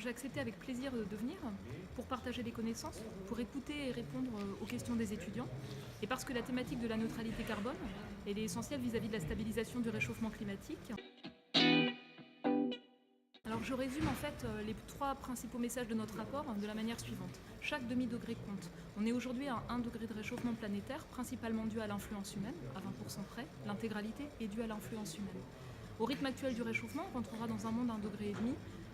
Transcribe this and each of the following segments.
J'ai accepté avec plaisir de venir pour partager des connaissances, pour écouter et répondre aux questions des étudiants, et parce que la thématique de la neutralité carbone, elle est essentielle vis-à-vis de la stabilisation du réchauffement climatique. Alors je résume en fait les trois principaux messages de notre rapport de la manière suivante. Chaque demi-degré compte. On est aujourd'hui à 1 degré de réchauffement planétaire, principalement dû à l'influence humaine, à 20% près. L'intégralité est due à l'influence humaine. Au rythme actuel du réchauffement, on rentrera dans un monde à 1,5 degré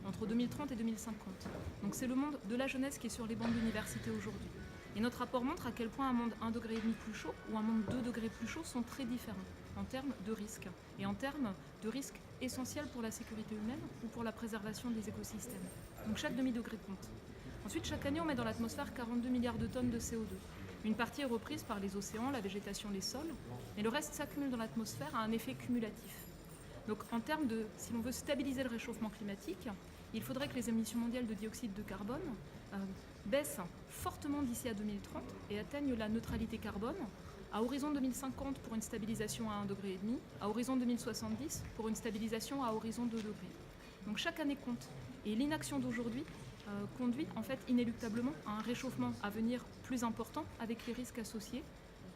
entre 2030 et 2050. Donc c'est le monde de la jeunesse qui est sur les bancs de l'université aujourd'hui. Et notre rapport montre à quel point un monde 1,5 degré plus chaud ou un monde 2 degrés plus chaud sont très différents en termes de risques et en termes de risques essentiels pour la sécurité humaine ou pour la préservation des écosystèmes. Donc chaque demi-degré compte. Ensuite, chaque année, on met dans l'atmosphère 42 milliards de tonnes de CO2. Une partie est reprise par les océans, la végétation, les sols, mais le reste s'accumule dans l'atmosphère à un effet cumulatif. Donc en termes de, si l'on veut stabiliser le réchauffement climatique, il faudrait que les émissions mondiales de dioxyde de carbone baissent fortement d'ici à 2030 et atteignent la neutralité carbone à horizon 2050 pour une stabilisation à 1,5 degré, à horizon 2070 pour une stabilisation à horizon 2 degrés. Donc chaque année compte. Et l'inaction d'aujourd'hui conduit en fait inéluctablement à un réchauffement à venir plus important avec les risques associés,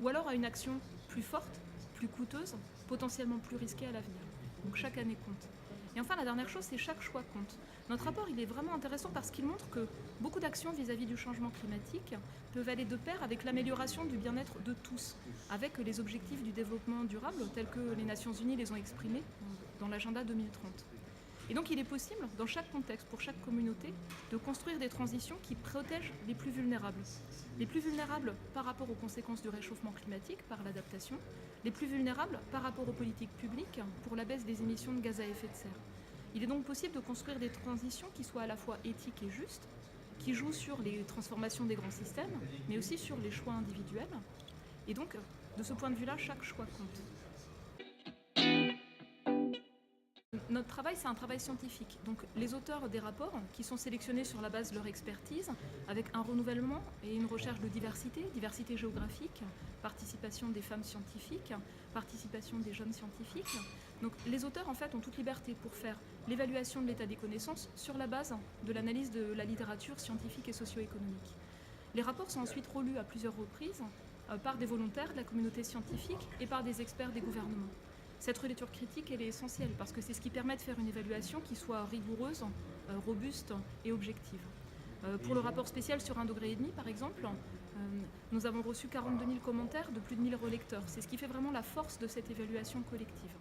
ou alors à une action plus forte, plus coûteuse, potentiellement plus risquée à l'avenir. Donc chaque année compte. Et enfin, la dernière chose, c'est chaque choix compte. Notre rapport, il est vraiment intéressant parce qu'il montre que beaucoup d'actions vis-à-vis du changement climatique peuvent aller de pair avec l'amélioration du bien-être de tous, avec les objectifs du développement durable tels que les Nations Unies les ont exprimés dans l'agenda 2030. Et donc il est possible, dans chaque contexte, pour chaque communauté, de construire des transitions qui protègent les plus vulnérables. Les plus vulnérables par rapport aux conséquences du réchauffement climatique, par l'adaptation, les plus vulnérables par rapport aux politiques publiques pour la baisse des émissions de gaz à effet de serre. Il est donc possible de construire des transitions qui soient à la fois éthiques et justes, qui jouent sur les transformations des grands systèmes, mais aussi sur les choix individuels. Et donc, de ce point de vue-là, chaque choix compte. Notre travail, c'est un travail scientifique. Donc les auteurs des rapports, qui sont sélectionnés sur la base de leur expertise, avec un renouvellement et une recherche de diversité, diversité géographique, participation des femmes scientifiques, participation des jeunes scientifiques. Donc les auteurs, en fait, ont toute liberté pour faire l'évaluation de l'état des connaissances sur la base de l'analyse de la littérature scientifique et socio-économique. Les rapports sont ensuite relus à plusieurs reprises par des volontaires de la communauté scientifique et par des experts des gouvernements. Cette relecture critique, elle est essentielle parce que c'est ce qui permet de faire une évaluation qui soit rigoureuse, robuste et objective. Pour le rapport spécial sur 1,5 degré, par exemple, nous avons reçu 42 000 commentaires de plus de 1000 relecteurs. C'est ce qui fait vraiment la force de cette évaluation collective.